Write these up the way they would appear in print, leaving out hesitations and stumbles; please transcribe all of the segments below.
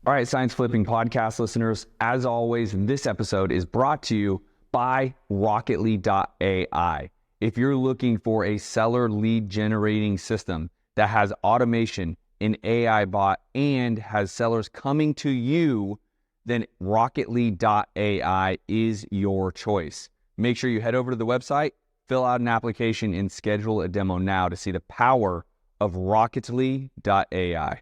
All right, Science Flipping podcast listeners, as always, this episode is brought to you by Rocketly.ai. If you're looking for a seller lead generating system that has automation, an AI bot, and has sellers coming to you, then Rocketly.ai is your choice. Make sure you head over to the website, fill out an application, and schedule a demo now to see the power of Rocketly.ai.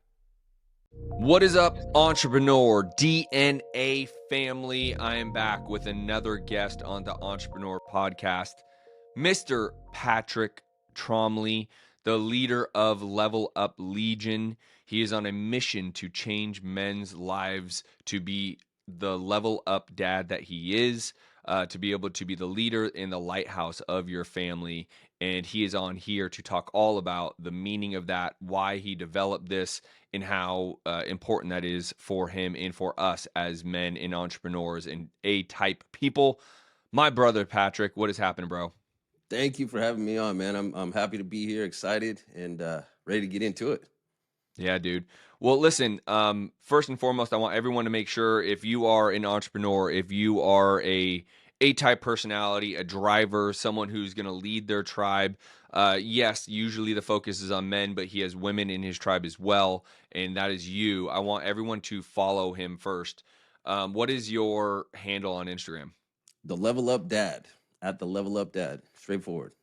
What is up, entrepreneur DNA family? I am back with another guest on the Entrepreneur Podcast, Mr. Patrick Tromley, the leader of Level Up Legion. He is on a mission to change men's lives to be the level up dad that he is, to be able to be the leader in the lighthouse of your family. And he is on here to talk all about the meaning of that, why he developed this, and how important that is for him and for us as men and entrepreneurs and A-type people. My brother, Patrick, what is happening, bro? Thank you for having me on, man. I'm happy to be here, excited, and ready to get into it. Yeah, dude. Well, listen, first and foremost, I want everyone to make sure if you are an entrepreneur, if you are a A-type personality, a driver, someone who's going to lead their tribe, yes, usually the focus is on men, but he has women in his tribe as well, and that is you. I want everyone to follow him first. What is your handle on Instagram? The Level Up Dad, at the Level Up Dad. Straightforward.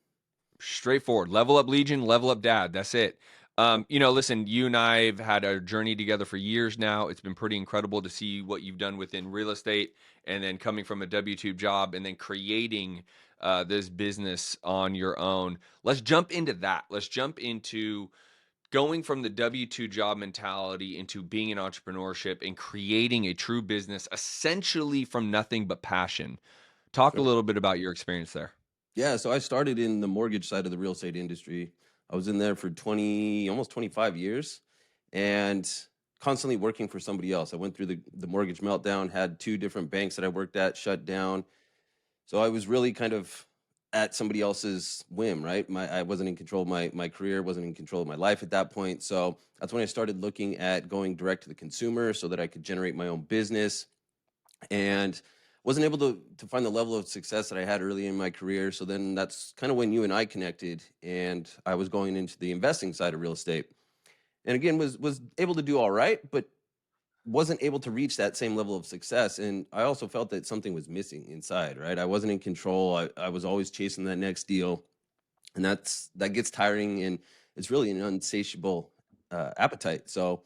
Straightforward. Level Up Legion, Level Up Dad. That's it. Listen, you and I have had a journey together for years now. It's been pretty incredible to see what you've done within real estate, and then coming from a W-2 job and then creating this business on your own. Let's jump into that. Let's jump into going from the W-2 job mentality into being in entrepreneurship and creating a true business, essentially from nothing but passion. Talk a Sure. little bit about your experience there. Yeah, so I started in the mortgage side of the real estate industry. I was in there for almost 25 years, and constantly working for somebody else. I went through the mortgage meltdown, had two different banks that I worked at shut down. So I was really kind of at somebody else's whim, right? I wasn't in control of my career, wasn't in control of my life at that point. So that's when I started looking at going direct to the consumer so that I could generate my own business, and wasn't able to find the level of success that I had early in my career. So then that's kind of when you and I connected, and I was going into the investing side of real estate. And again, was able to do all right, but wasn't able to reach that same level of success. And I also felt that something was missing inside, right? I wasn't in control. I was always chasing that next deal. And that gets tiring, and it's really an unsatiable appetite. So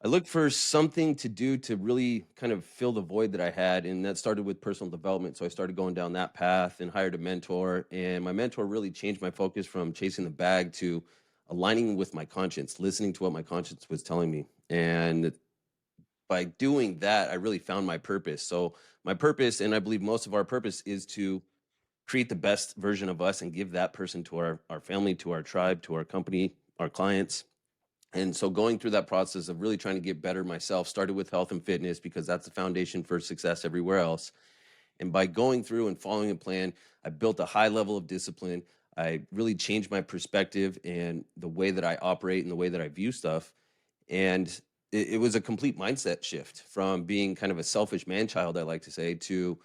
I looked for something to do to really kind of fill the void that I had. And that started with personal development. So I started going down that path and hired a mentor. And my mentor really changed my focus from chasing the bag to aligning with my conscience, listening to what my conscience was telling me. And by doing that, I really found my purpose. So my purpose, and I believe most of our purpose, is to create the best version of us and give that person to our family, to our tribe, to our company, our clients. And so going through that process of really trying to get better myself started with health and fitness, because that's the foundation for success everywhere else. And by going through and following a plan, I built a high level of discipline. I really changed my perspective and the way that I operate and the way that I view stuff. And it was a complete mindset shift from being kind of a selfish man child, I like to say, to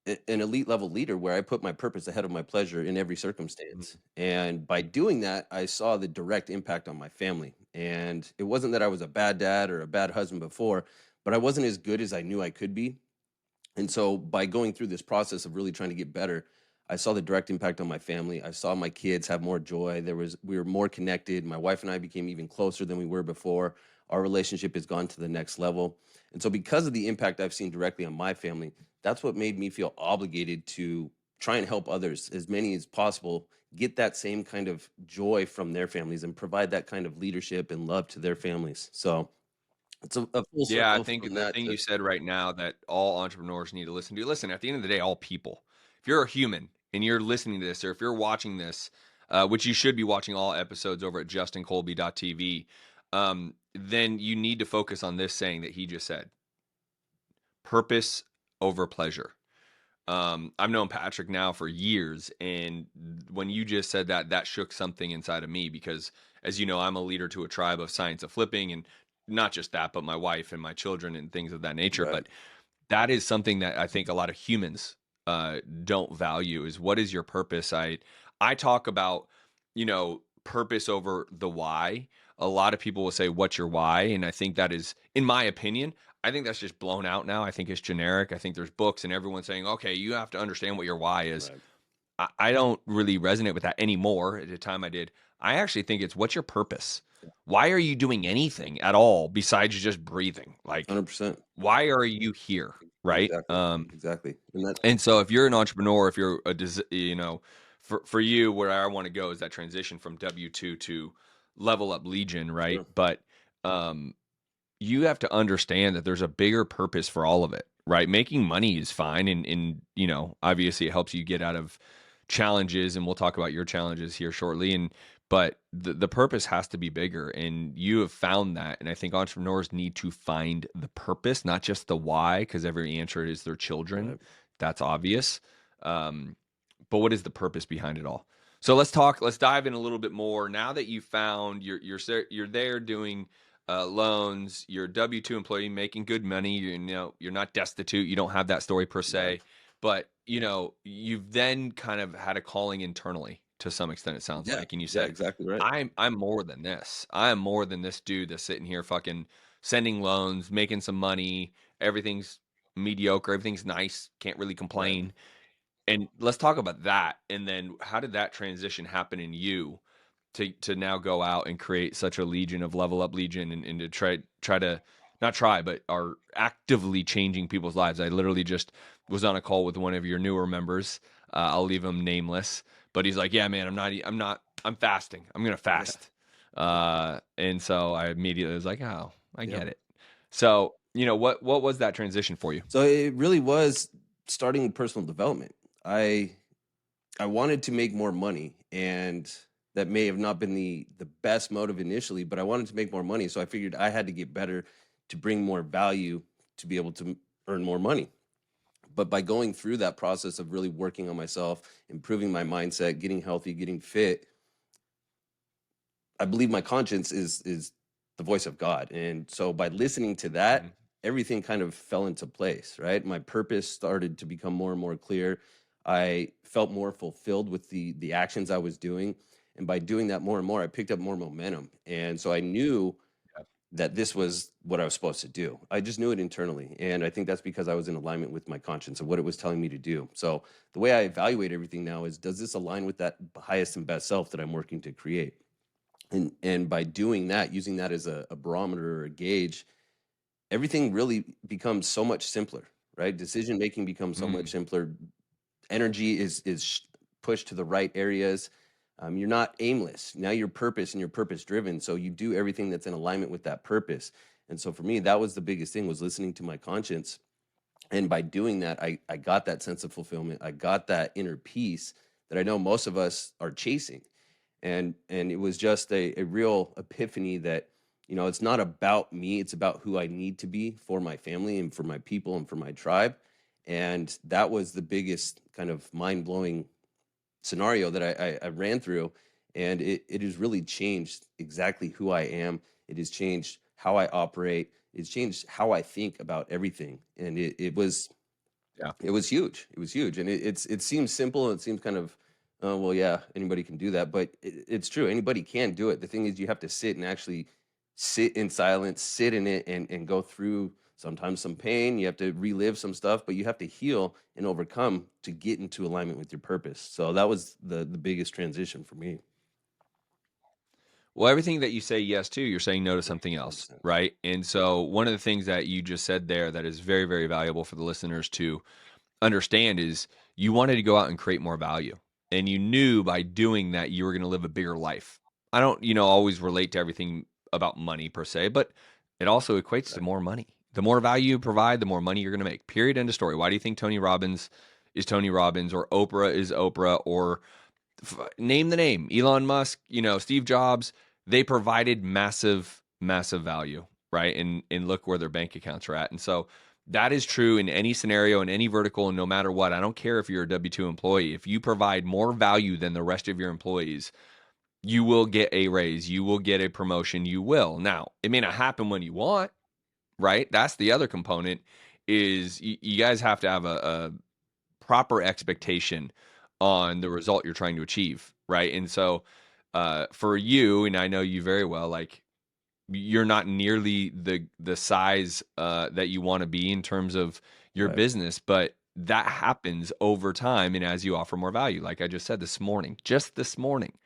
an elite level leader where I put my purpose ahead of my pleasure in every circumstance. And by doing that, I saw the direct impact on my family. And it wasn't that I was a bad dad or a bad husband before, but I wasn't as good as I knew I could be. And so by going through this process of really trying to get better, I saw the direct impact on my family. I saw my kids have more joy. We were more connected. My wife and I became even closer than we were before. Our relationship has gone to the next level. And so because of the impact I've seen directly on my family, that's what made me feel obligated to try and help others, as many as possible, get that same kind of joy from their families and provide that kind of leadership and love to their families. So it's a full Yeah, I circle think from the that thing to you said right now that all entrepreneurs need to listen to. Listen, at the end of the day, all people. If you're a human and you're listening to this, or if you're watching this, which you should be watching all episodes over at justincolby.tv, then you need to focus on this saying that he just said: purpose over pleasure. I've known Patrick now for years, and when you just said that, that shook something inside of me, because, as you know, I'm a leader to a tribe of Science of Flipping, and not just that, but my wife and my children and things of that nature. Right. But that is something that I think a lot of humans don't value, is what is your purpose? I talk about, purpose over the why. A lot of people will say, what's your why? And I think that is, in my opinion, I think that's just blown out now. I think it's generic. I think there's books and everyone's saying, okay, you have to understand what your why is. Right. I don't really resonate with that anymore. At the time I did. I actually think it's, what's your purpose? Why are you doing anything at all besides just breathing? Like, 100%. why are you here? Right. Exactly. And so if you're an entrepreneur, if you're for you, where I want to go is that transition from W2 to level up Legion, right? Sure. But you have to understand that there's a bigger purpose for all of it, right? Making money is fine, and obviously it helps you get out of challenges, and we'll talk about your challenges here shortly. But the purpose has to be bigger, and you have found that. And I think entrepreneurs need to find the purpose, not just the why, because every answer is their children. Right. That's obvious. But what is the purpose behind it all? So let's dive in a little bit more. Now that you found you're there doing loans, you're a W2 employee making good money, you're not destitute, you don't have that story per se, Right. but you've then kind of had a calling internally to some extent, it sounds like. And you said, exactly right. I'm more than this. I am more than this dude that's sitting here fucking sending loans, making some money, everything's mediocre, everything's nice, can't really complain. Right. And let's talk about that. And then how did that transition happen in you to now go out and create such a legion of Level Up Legion, and to try to not try, but are actively changing people's lives? I literally just was on a call with one of your newer members. I'll leave him nameless, but he's like, yeah, man, I'm fasting. I'm going to fast. And so I immediately was like, oh, I get it. So, what was that transition for you? So it really was starting personal development. I wanted to make more money, and that may have not been the best motive initially, but I wanted to make more money. So I figured I had to get better to bring more value to be able to earn more money. But by going through that process of really working on myself, improving my mindset, getting healthy, getting fit, I believe my conscience is the voice of God. And so by listening to that, everything kind of fell into place, right? My purpose started to become more and more clear. I felt more fulfilled with the actions I was doing. And by doing that more and more, I picked up more momentum. And so I knew that this was what I was supposed to do. I just knew it internally. And I think that's because I was in alignment with my conscience and what it was telling me to do. So the way I evaluate everything now is, does this align with that highest and best self that I'm working to create? And by doing that, using that as a barometer or a gauge, everything really becomes so much simpler, right? Decision making becomes so much simpler. Energy is pushed to the right areas. You're not aimless. Now you're purpose, and you're purpose driven. So you do everything that's in alignment with that purpose. And so for me, that was the biggest thing, was listening to my conscience. And by doing that, I got that sense of fulfillment. I got that inner peace that I know most of us are chasing. And it was just a real epiphany that, it's not about me. It's about who I need to be for my family and for my people and for my tribe. And that was the biggest kind of mind-blowing scenario that I ran through. And it has really changed exactly who I am. It has changed how I operate. It's changed how I think about everything. And it was huge. It was huge. And it seems simple, and it seems kind of, well, yeah, anybody can do that. But it's true. Anybody can do it. The thing is, you have to sit and actually sit in silence, sit in it, and go through sometimes some pain. You have to relive some stuff, but you have to heal and overcome to get into alignment with your purpose. So that was the biggest transition for me. Well, everything that you say yes to, you're saying no to something else, 100%. right? And so one of the things that you just said there that is very, very valuable for the listeners to understand is, you wanted to go out and create more value. And you knew by doing that, you were going to live a bigger life. I don't, always relate to everything about money per se, but it also equates to more money. The more value you provide, the more money you're going to make. Period. End of story. Why do you think Tony Robbins is Tony Robbins, or Oprah is Oprah, or name the name, Elon Musk, Steve Jobs? They provided massive, massive value, right? And look where their bank accounts are at. And so that is true in any scenario, in any vertical, and no matter what. I don't care if you're a W-2 employee. If you provide more value than the rest of your employees, you will get a raise, you will get a promotion, you will. Now, it may not happen when you want, right? That's the other component is you guys have to have a proper expectation on the result you're trying to achieve, right? And so for you, and I know you very well, like you're not nearly the size that you want to be in terms of your Right. business, but that happens over time and as you offer more value. Like I just said just this morning,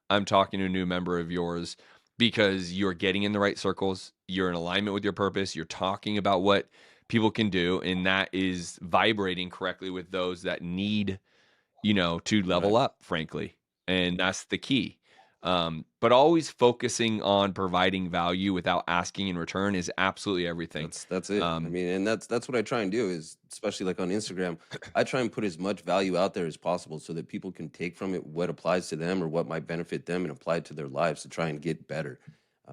I'm talking to a new member of yours because you're getting in the right circles, you're in alignment with your purpose, you're talking about what people can do, and that is vibrating correctly with those that need, to level Right. up, frankly. And that's the key. But always focusing on providing value without asking in return is absolutely everything. That's it. I Um, mean, and that's what I try and do is, especially like on Instagram, I try and put as much value out there as possible so that people can take from it what applies to them or what might benefit them and apply it to their lives to try and get better.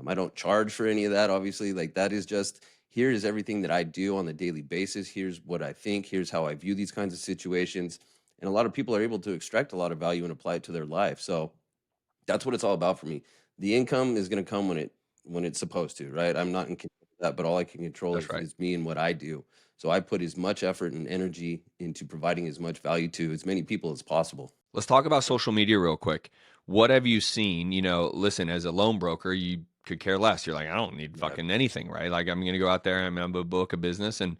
I don't charge for any of that, obviously. Like that is just here is everything that I do on a daily basis. Here's what I think. Here's how I view these kinds of situations. And a lot of people are able to extract a lot of value and apply it to their life. So that's what it's all about for me. The income is going to come when it's supposed to, right? I'm not in control of that, but all I can control that's right. is me and what I do. So I put as much effort and energy into providing as much value to as many people as possible. Let's talk about social media real quick. What have you seen? Listen, as a loan broker, you could care less. You're like, I don't need Right. fucking anything, right? Like, I'm going to go out there, I'm going to book a business, and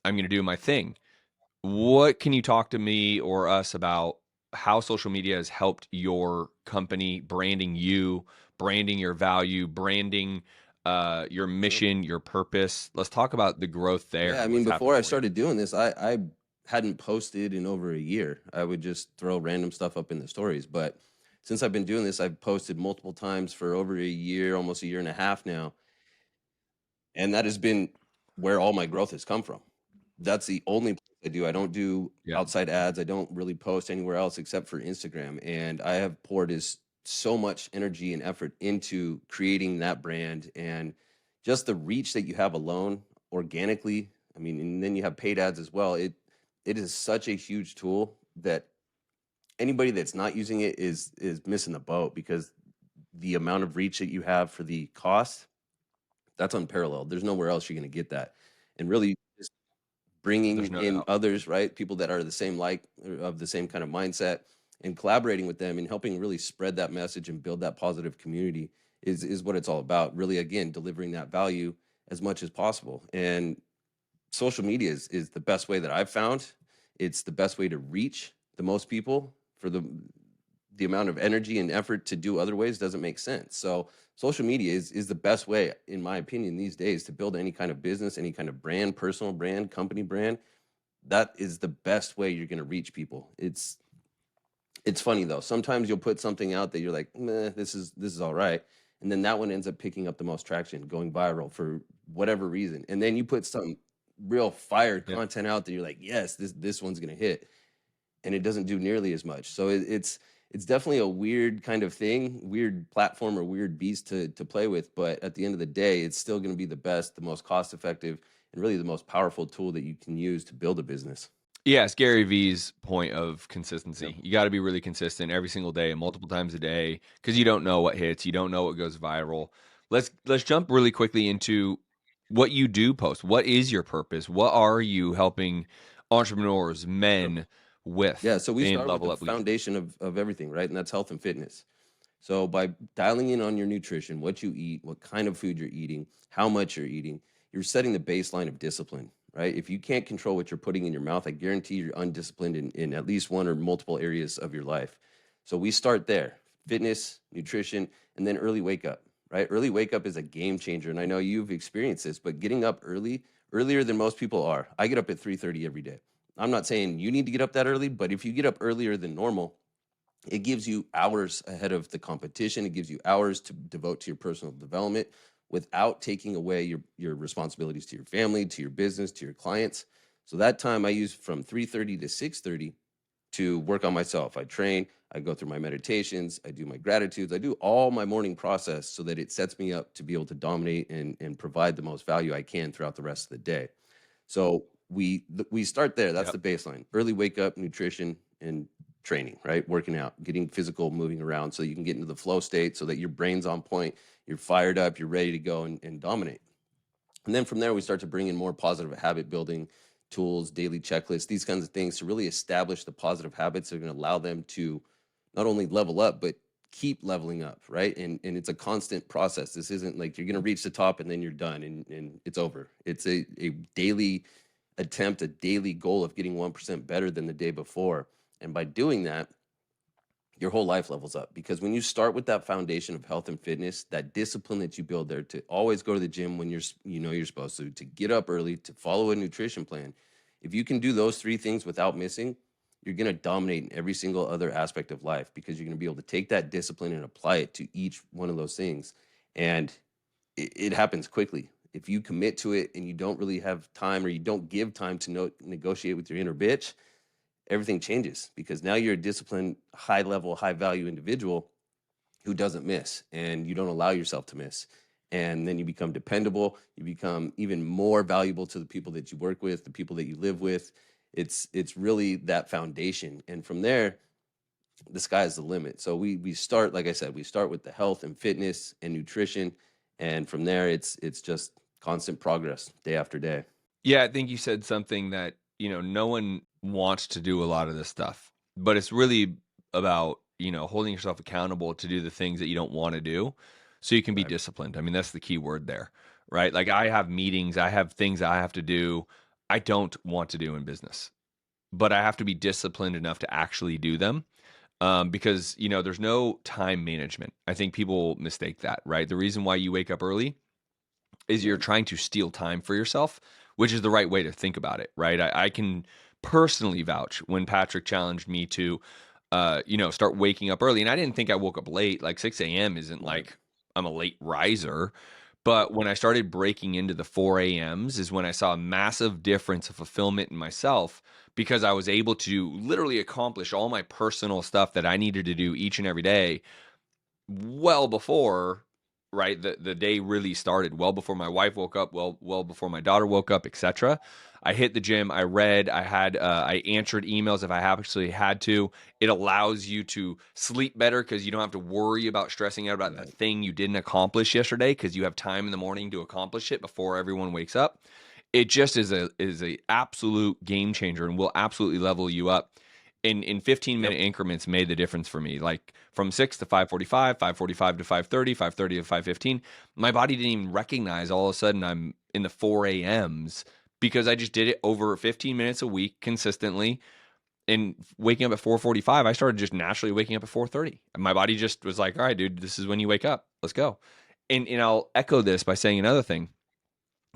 I'm going to do my thing. What can you talk to me or us about how social media has helped your company, branding you, branding your value, branding your Yep. mission, your purpose? Let's talk about the growth there Yeah, I and mean, what's before happened I for you. started doing this, I hadn't posted in over a year. I would just throw random stuff up in the stories. But since I've been doing this, I've posted multiple times for over a year, almost a year and a half now. And that has been where all my growth has come from. That's the only place I do. I don't do Yeah. outside ads. I don't really post anywhere else except for Instagram. And I have poured so much energy and effort into creating that brand and just the reach that you have alone organically. I mean, and then you have paid ads as well. It is such a huge tool that anybody that's not using it is missing the boat because the amount of reach that you have for the cost, that's unparalleled. There's nowhere else you're going to get that. And really just There's bringing no in doubt. others, right? People that are the same of the same kind of mindset and collaborating with them and helping really spread that message and build that positive community is what it's all about. Really, again, delivering that value as much as possible. And social media is the best way that I've found. It's the best way to reach the most people for the amount of energy and effort to do other ways doesn't make sense. So social media is the best way, in my opinion, these days to build any kind of business, any kind of brand, personal brand, company brand. That is the best way you're going to reach people. It's funny though. Sometimes you'll put something out that you're like, meh, this is all right. And then that one ends up picking up the most traction, going viral for whatever reason. And then you put some real fire Yeah. content out that you're like, yes, this one's gonna hit. And it doesn't do nearly as much. So it's definitely a weird kind of thing, weird platform or weird beast to play with. But at the end of the day, it's still gonna be the best, the most cost effective, and really the most powerful tool that you can use to build a business. Yeah, it's Gary V's point of Yep. consistency. You got to be really consistent every single day, multiple times a day, because you don't know what hits, you don't know what goes viral. Let's jump really quickly into what you do post. What is your purpose? What are you helping entrepreneurs, Sure. men with Yeah, so we in start with Level the Up Leadership? foundation of everything, right? And that's health and fitness. So by dialing in on your nutrition, what you eat, what kind of food you're eating, how much you're eating, you're setting the baseline of discipline, right? If you can't control what you're putting in your mouth, I guarantee you're undisciplined in at least one or multiple areas of your life. So we start there, fitness, nutrition, and then early wake up, right? Early wake up is a game changer. And I know you've experienced this, but getting up early, earlier than most people are. I get up at 3:30 every day. I'm not saying you need to get up that early, but if you get up earlier than normal, it gives you hours ahead of the competition. It gives you hours to devote to your personal development without taking away your responsibilities to your family, to your business, to your clients. So that time I use from 3:30 to 6:30 to work on myself. I train, I go through my meditations, I do my gratitudes, I do all my morning process so that it sets me up to be able to dominate and provide the most value I can throughout the rest of the day. So we start there. That's Yep. the baseline. Early wake up, nutrition, and training, right? Working out, getting physical, moving around so you can get into the flow state so that your brain's on point, you're fired up, you're ready to go and dominate. And then from there, we start to bring in more positive habit building tools, daily checklists, these kinds of things to really establish the positive habits that are going to allow them to not only level up, but keep leveling up, right? And it's a constant process. This isn't like you're going to reach the top and then you're done and it's over. It's a daily attempt, a daily goal of getting 1% better than the day before. And by doing that, your whole life levels up, because when you start with that foundation of health and fitness, that discipline that you build there to always go to the gym when you're supposed to get up early, to follow a nutrition plan. If you can do those three things without missing, you're going to dominate in every single other aspect of life, because you're going to be able to take that discipline and apply it to each one of those things. And it happens quickly. If you commit to it and you don't really have time, or you don't give time to negotiate with your inner bitch, everything changes, because now you're a disciplined, high level, high value individual who doesn't miss, and you don't allow yourself to miss. And then you become dependable. You become even more valuable to the people that you work with, the people that you live with. It's really that foundation. And from there, the sky is the limit. So we start, like I said, we start with the health and fitness and nutrition. And from there, it's just constant progress day after day. Yeah, I think you said something that, no one wants to do a lot of this stuff, but it's really about, holding yourself accountable to do the things that you don't want to do so you can be Right. disciplined. I mean, that's the key word there, right? Like, I have meetings, I have things I have to do I don't want to do in business, but I have to be disciplined enough to actually do them. Because, there's no time management. I think people mistake that, right? The reason why you wake up early is you're trying to steal time for yourself, which is the right way to think about it, right? I can personally vouch when Patrick challenged me to, start waking up early. And I didn't think I woke up late. Like 6 a.m. isn't like I'm a late riser. But when I started breaking into the 4 a.m.s is when I saw a massive difference of fulfillment in myself, because I was able to literally accomplish all my personal stuff that I needed to do each and every day well before, right, the day really started, well before my wife woke up, well before my daughter woke up, etc. I hit the gym, I read, I answered emails if I actually had to. It allows you to sleep better because you don't have to worry about stressing out about the thing you didn't accomplish yesterday, because you have time in the morning to accomplish it before everyone wakes up. It just is a absolute game changer and will absolutely level you up. In 15-minute increments made the difference for me. Like from 6 to 5:45, 5:45 to 5:30, 5:30 to 5:15. My body didn't even recognize all of a sudden I'm in the 4 a.m.s, because I just did it over 15 minutes a week consistently. And waking up at 4:45, I started just naturally waking up at 4:30. And my body just was like, all right, dude, this is when you wake up. Let's go. And I'll echo this by saying another thing.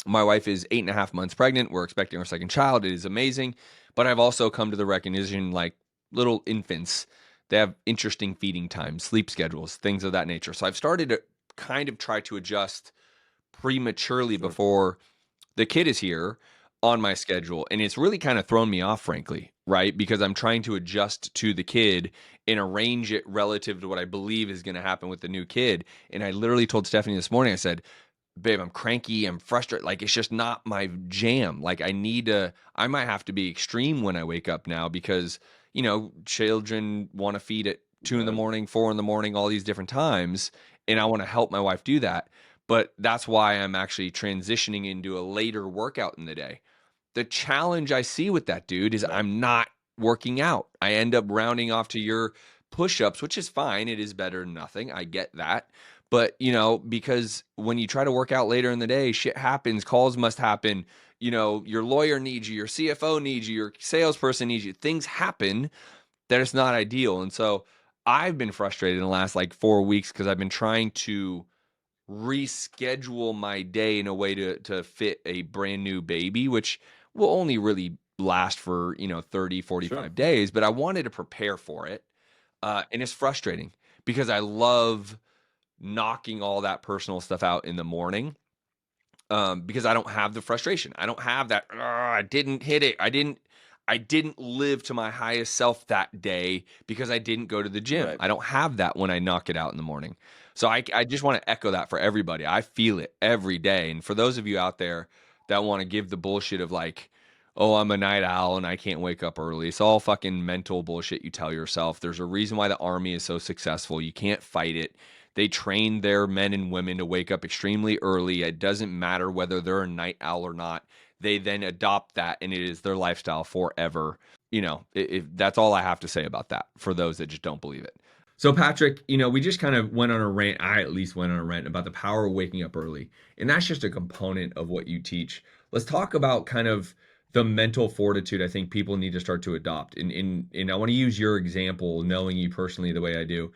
My wife is 8.5 months pregnant. We're expecting our second child. It is amazing. But I've also come to the recognition, like little infants, they have interesting feeding times, sleep schedules, things of that nature. So I've started to kind of try to adjust prematurely before the kid is here on my schedule. And it's really kind of thrown me off, frankly, right? Because I'm trying to adjust to the kid and arrange it relative to what I believe is going to happen with the new kid. And I literally told Stephanie this morning, I said, babe, I'm cranky, I'm frustrated. Like, it's just not my jam. Like, I might have to be extreme when I wake up now, because, children want to feed at 2 in the morning, 4 in the morning, all these different times. And I want to help my wife do that. But that's why I'm actually transitioning into a later workout in the day. The challenge I see with that, dude, is I'm not working out. I end up rounding off to your push-ups, which is fine. It is better than nothing. I get that. But, because when you try to work out later in the day, shit happens, calls must happen, your lawyer needs you, your CFO needs you, your salesperson needs you. Things happen that it's not ideal. And so I've been frustrated in the last 4 weeks, because I've been trying to reschedule my day in a way to fit a brand new baby, which will only really last for, 30, 45 days. But I wanted to prepare for it. And it's frustrating because I love knocking all that personal stuff out in the morning, because I don't have the frustration. I don't have that, I didn't hit it. I didn't live to my highest self that day because I didn't go to the gym. Right. I don't have that when I knock it out in the morning. So I just want to echo that for everybody. I feel it every day. And for those of you out there that want to give the bullshit of oh, I'm a night owl and I can't wake up early. It's all fucking mental bullshit you tell yourself. There's a reason why the Army is so successful. You can't fight it. They train their men and women to wake up extremely early. It doesn't matter whether they're a night owl or not. They then adopt that and it is their lifestyle forever. If that's all I have to say about that for those that just don't believe it. So, Patrick, we just kind of went on a rant. I at least went on a rant about the power of waking up early. And that's just a component of what you teach. Let's talk about kind of the mental fortitude I think people need to start to adopt. And I want to use your example, knowing you personally the way I do,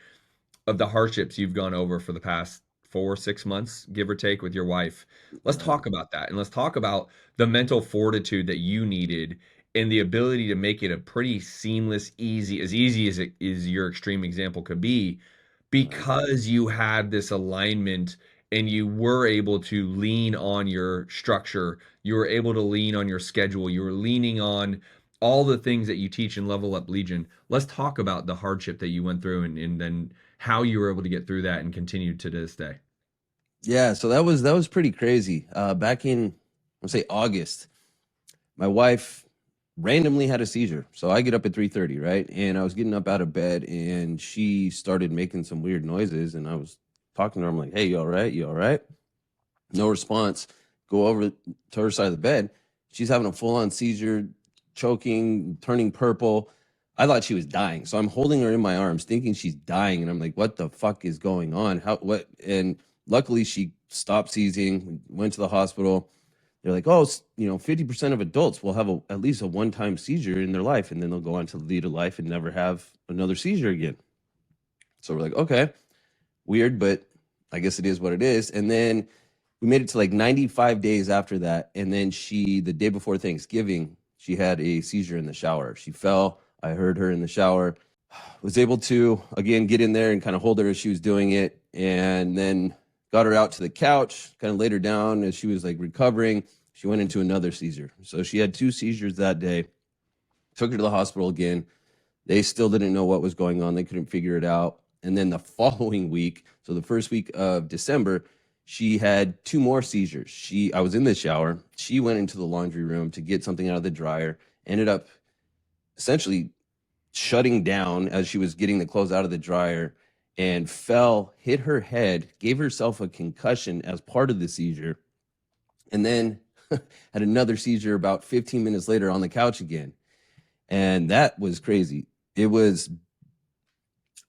of the hardships you've gone over for the past 4 or 6 months, give or take, with your wife. Let's talk about that. And let's talk about the mental fortitude that you needed and the ability to make it a pretty seamless, easy as it is your extreme example could be, because you had this alignment and you were able to lean on your structure, you were able to lean on your schedule, you were leaning on all the things that you teach in Level Up Legion. Let's talk about the hardship that you went through and then how you were able to get through that and continue to this day. Yeah, so that was pretty crazy. Back in, let's say, August, my wife randomly had a seizure. So I get up at 3:30, right? And I was getting up out of bed and she started making some weird noises. And I was talking to her. I'm like, hey, you all right? You all right? No response. Go over to her side of the bed. She's having a full-on seizure, choking, turning purple. I thought she was dying. So I'm holding her in my arms, thinking she's dying. And I'm like, what the fuck is going on? What? And luckily she stopped seizing, went to the hospital. They're like, oh, 50% of adults will have at least a one-time seizure in their life, and then they'll go on to lead a life and never have another seizure again. So we're like, okay, weird, but I guess it is what it is. And then we made it to like 95 days after that. And then the day before Thanksgiving, she had a seizure in the shower. She fell. I heard her in the shower. Was able to, again, get in there and kind of hold her as she was doing it. And then got her out to the couch, kind of laid her down as she was like recovering. She went into another seizure. So she had 2 seizures that day. Took her to the hospital again. They still didn't know what was going on. They couldn't figure it out. And then the following week, so the first week of December, she had 2 more seizures. I was in the shower. She went into the laundry room to get something out of the dryer, ended up essentially shutting down as she was getting the clothes out of the dryer, and fell, hit her head, gave herself a concussion as part of the seizure, and then had another seizure about 15 minutes later on the couch again. And that was crazy. It was,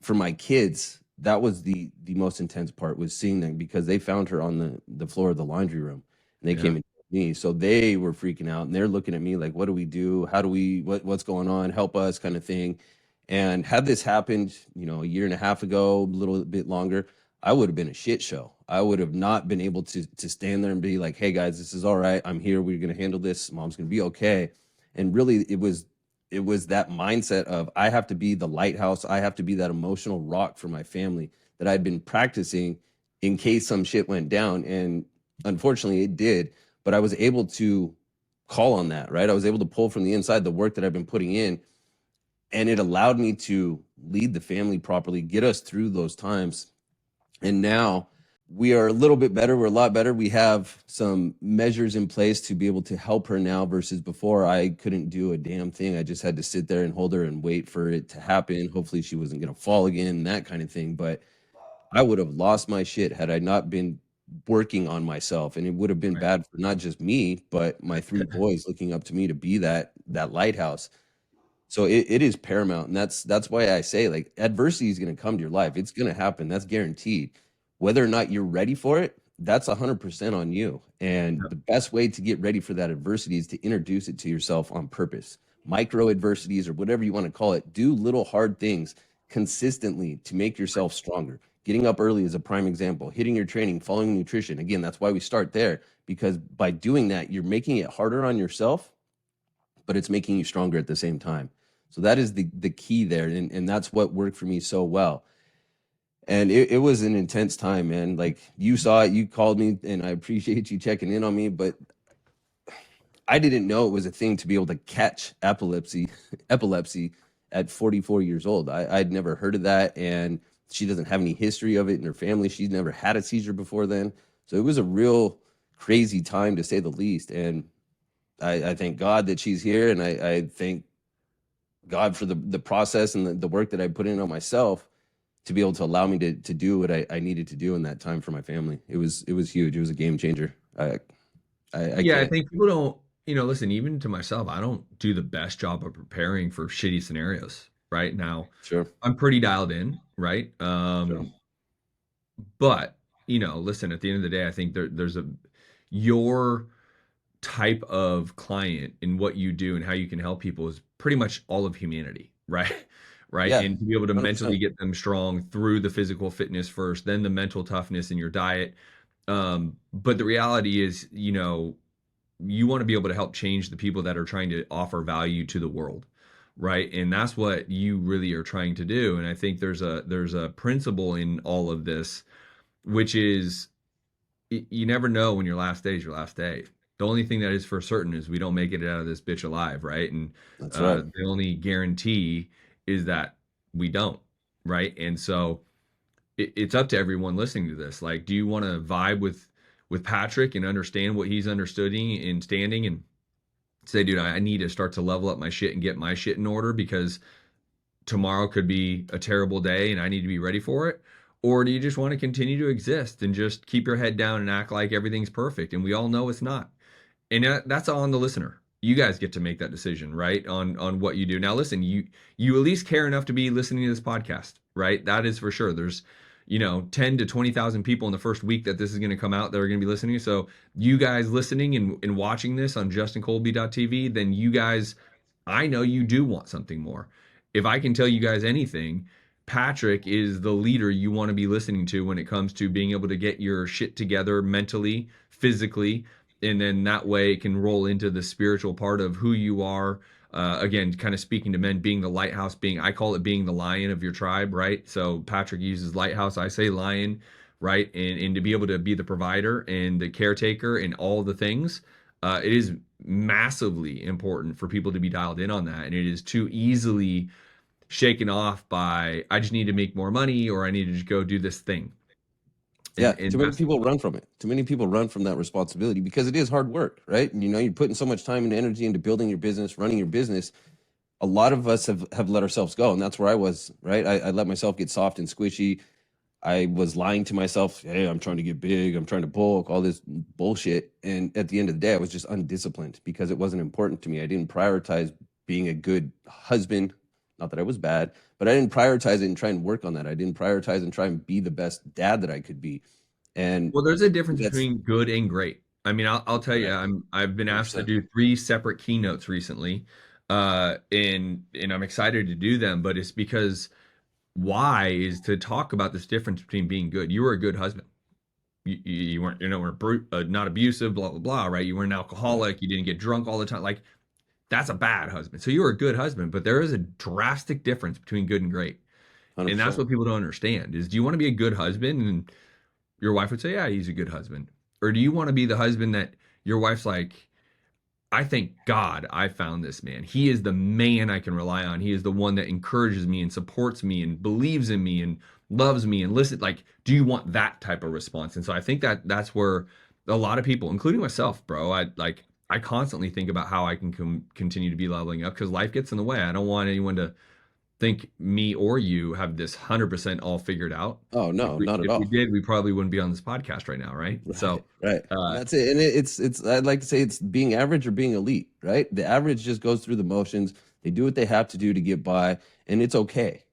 for my kids, that was the most intense part, was seeing them, because they found her on the floor of the laundry room and they came and told me. So they were freaking out and they're looking at me like, what do we do? How do we, what's going on? Help us, kind of thing. And had this happened, a year and a half ago, a little bit longer, I would have been a shit show. I would have not been able to stand there and be like, hey guys, this is all right. I'm here. We're going to handle this. Mom's going to be okay. And really it was that mindset of, I have to be the lighthouse. I have to be that emotional rock for my family that I'd been practicing in case some shit went down. And unfortunately it did, but I was able to call on that, right? I was able to pull from the inside the work that I've been putting in. And it allowed me to lead the family properly, get us through those times. And now we are a little bit better. We're a lot better. We have some measures in place to be able to help her now, versus before I couldn't do a damn thing. I just had to sit there and hold her and wait for it to happen. Hopefully she wasn't going to fall again, that kind of thing. But I would have lost my shit had I not been working on myself. And it would have been bad for not just me, but my 3 boys looking up to me to be that lighthouse. So it is paramount. And that's why I say, like, adversity is going to come to your life. It's going to happen. That's guaranteed. Whether or not you're ready for it, that's 100% on you. And the best way to get ready for that adversity is to introduce it to yourself on purpose. Micro adversities, or whatever you want to call it. Do little hard things consistently to make yourself stronger. Getting up early is a prime example. Hitting your training, following nutrition. Again, that's why we start there, because by doing that, you're making it harder on yourself, but it's making you stronger at the same time. So that is the key there. And that's what worked for me so well. And it was an intense time, man. Like, you saw it, you called me, and I appreciate you checking in on me, but I didn't know it was a thing to be able to catch epilepsy at 44 years old. I'd never heard of that. And she doesn't have any history of it in her family. She's never had a seizure before then. So it was a real crazy time, to say the least. And I thank God that she's here, and I thank God for the process and the work that I put in on myself to be able to allow me to do what I needed to do in that time for my family. It was huge. It was a game changer. I Yeah, I can't. think people don't, listen, even to myself, I don't do the best job of preparing for shitty scenarios right now. Sure. I'm pretty dialed in, right? Sure. But, listen, at the end of the day, I think there's your type of client and what you do and how you can help people is pretty much all of humanity, right? Right. Yeah. And to be able to mentally 100%. get them strong through the physical fitness first, then the mental toughness in your diet. But the reality is, you want to be able to help change the people that are trying to offer value to the world, right? And that's what you really are trying to do. And I think there's a principle in all of this, which is you never know when your last day is your last day. The only thing that is for certain is we don't make it out of this bitch alive, right? And That's right. the only guarantee is that we don't, right? And so it's up to everyone listening to this. Like, do you want to vibe with Patrick and understand what he's understanding and standing and say, dude, I need to start to level up my shit and get my shit in order because tomorrow could be a terrible day and I need to be ready for it? Or do you just want to continue to exist and just keep your head down and act like everything's perfect? And we all know it's not. And that's on the listener. You guys get to make that decision, right? On what you do. Now, listen, you at least care enough to be listening to this podcast, right? That is for sure. There's 10 to 20,000 people in the first week that this is going to come out that are going to be listening. So you guys listening and watching this on justincolby.tv, then you guys, I know you do want something more. If I can tell you guys anything, Patrick is the leader you want to be listening to when it comes to being able to get your shit together mentally, physically, and then that way it can roll into the spiritual part of who you are. Again, kind of speaking to men, being the lighthouse, I call it being the lion of your tribe, right? So Patrick uses lighthouse, I say lion, right? And to be able to be the provider and the caretaker and all the things, it is massively important for people to be dialed in on that. And it is too easily shaken off by, I just need to make more money or I need to just go do this thing. Yeah, And too many that's, people run from it. Too many people run from that responsibility because it is hard work, right? And you're putting so much time and energy into building your business, running your business. A lot of us have let ourselves go, and that's where I was, right? I let myself get soft and squishy. I was lying to myself, hey, I'm trying to get big, I'm trying to bulk, all this bullshit. And at the end of the day, I was just undisciplined because it wasn't important to me. I didn't prioritize being a good husband. Not that I was bad, but I didn't prioritize it and try and work on that. I didn't prioritize and try and be the best dad that I could be. And well, there's a difference that's between good and great. I mean, I'll tell you, correct. I've been asked to 100%. do 3 separate keynotes recently, and I'm excited to do them. But it's because why is to talk about this difference between being good. You were a good husband. You weren't, not abusive, blah blah blah, right? You weren't an Right. alcoholic. You didn't get drunk all the time. Like that's a bad husband. So you were a good husband, but there is a drastic difference between good and great, and that's 100%. what people don't understand. Is do you want to be a good husband and your wife would say, yeah, he's a good husband? Or do you want to be the husband that your wife's like, I thank God I found this man. He is the man I can rely on. He is the one that encourages me and supports me and believes in me and loves me and listen. Like, do you want that type of response? And so I think that that's where a lot of people, including myself, bro, I constantly think about how I can continue to be leveling up because life gets in the way. I don't want anyone to think me or you have this 100% all figured out. Oh If no, we not at if we all. did, we probably wouldn't be on this podcast right now, right? Right, So, right. And uh, that's it. And it's I'd like to say it's being average or being elite, right? The average just goes through the motions. They do what they have to do to get by, and it's okay.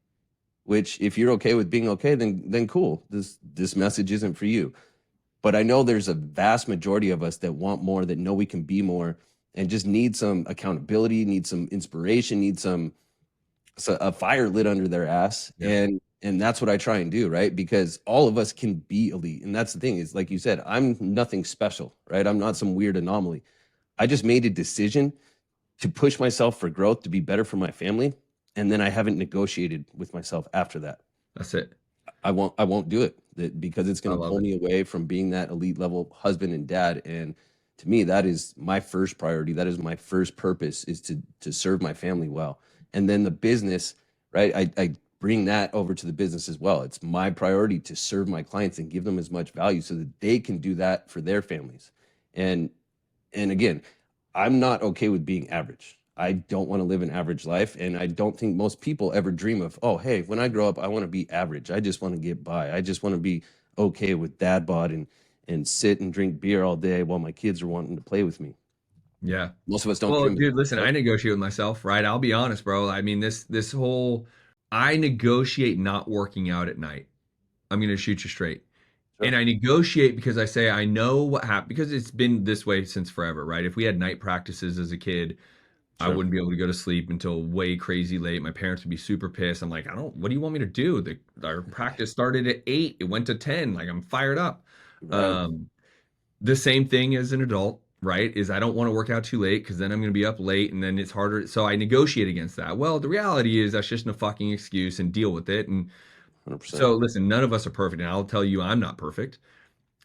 Which if you're okay with being okay, then cool. This message isn't for you. But I know there's a vast majority of us that want more, that know we can be more, and just need some accountability, need some inspiration, need a fire lit under their ass. yeah, And that's what I try and do, right? Because all of us can be elite. And that's the thing, is like you said, I'm nothing special, right? I'm not some weird anomaly. I just made a decision to push myself for growth, to be better for my family, and then I haven't negotiated with myself after that. that's it. I won't do it, because it's I going to love pull it. me away from being that elite level husband and dad. And to me, that is my first priority. That is my first purpose, is to serve my family well. And then the business, right? I bring that over to the business as well. It's my priority to serve my clients and give them as much value so that they can do that for their families. And again, I'm not okay with being average. I don't want to live an average life. And I don't think most people ever dream of, oh, hey, when I grow up, I want to be average. I just want to get by. I just want to be okay with dad bod and sit and drink beer all day while my kids are wanting to play with me. Yeah. Most of us don't Well, dream of dude, that. listen, So, I negotiate with myself, right? I'll be honest, bro. I mean, this whole I negotiate not working out at night. I'm gonna shoot you straight. And sure, I negotiate because I say I know what happened because it's been this way since forever, right? If we had night practices as a kid, I sure. wouldn't be able to go to sleep until way crazy late. My parents would be super pissed. I'm like, what do you want me to do? Our practice started at 8, it went to 10. Like I'm fired up. Right. Um, the same thing as an adult, right? Is I don't want to work out too late because then I'm going to be up late and then it's harder. So I negotiate against that. Well, the reality is that's just a fucking excuse and deal with it. And 100%. so listen, none of us are perfect. And I'll tell you, I'm not perfect,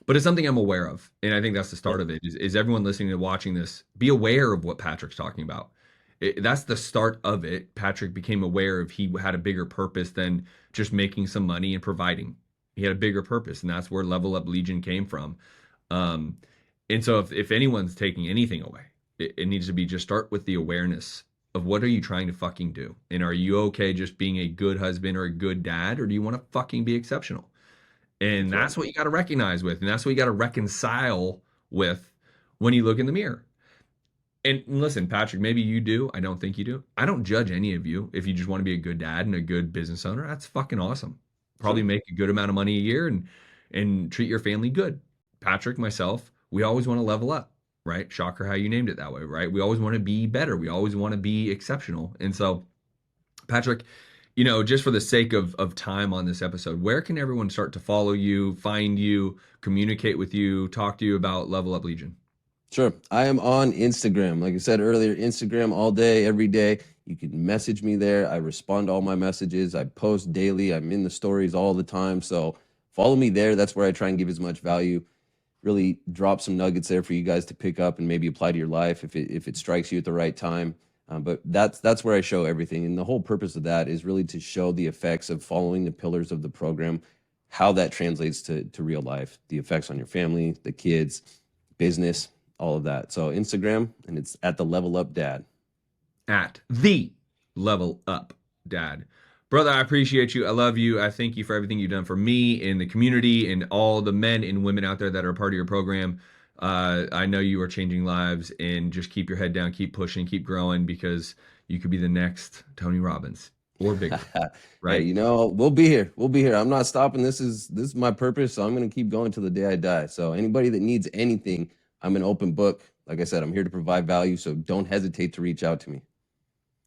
but it's something I'm aware of. And I think that's the Sure. start of it is everyone listening and watching this, be aware of what Patrick's talking about. That's the start of it. Patrick became aware of he had a bigger purpose than just making some money and providing. He had a bigger purpose, and that's where Level Up Legion came from. Um, and so if anyone's taking anything away, it needs to be just start with the awareness of what are you trying to fucking do? And are you okay just being a good husband or a good dad, or do you want to fucking be exceptional? And That's right. that's what you got to recognize with, and that's what you got to reconcile with when you look in the mirror. And listen, Patrick, maybe you do. I don't think you do. I don't judge any of you if you just want to be a good dad and a good business owner. That's fucking awesome. Probably Sure. make a good amount of money a year and treat your family good. Patrick, myself, we always want to level up, right? Shocker how you named it that way, right? We always want to be better. We always want to be exceptional. And so, Patrick, just for the sake of time on this episode, where can everyone start to follow you, find you, communicate with you, talk to you about Level Up Legion? Sure. I am on Instagram. Like I said earlier, Instagram all day, every day. You can message me there. I respond to all my messages. I post daily. I'm in the stories all the time. So follow me there. That's where I try and give as much value. Really drop some nuggets there for you guys to pick up and maybe apply to your life if it strikes you at the right time. But that's where I show everything. And the whole purpose of that is really to show the effects of following the pillars of the program, how that translates to real life, the effects on your family, the kids, business, all of that. So Instagram, and it's at the Level Up Dad. At the Level Up Dad. Brother, I appreciate you. I love you. I thank you for everything you've done for me and the community and all the men and women out there that are part of your program. I know you are changing lives, and just keep your head down, keep pushing, keep growing, because you could be the next Tony Robbins or bigger, Hey, right? we'll be here. We'll be here. I'm not stopping. This is my purpose, so I'm going to keep going till the day I die. So anybody that needs anything, I'm an open book. Like I said, I'm here to provide value, so don't hesitate to reach out to me.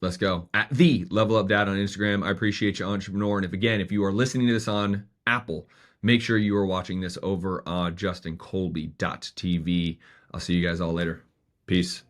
Let's go. At the Level Up Dad on Instagram. I appreciate you, entrepreneur. And if you are listening to this on Apple, make sure you are watching this over on justincolby.tv. I'll see you guys all later. Peace.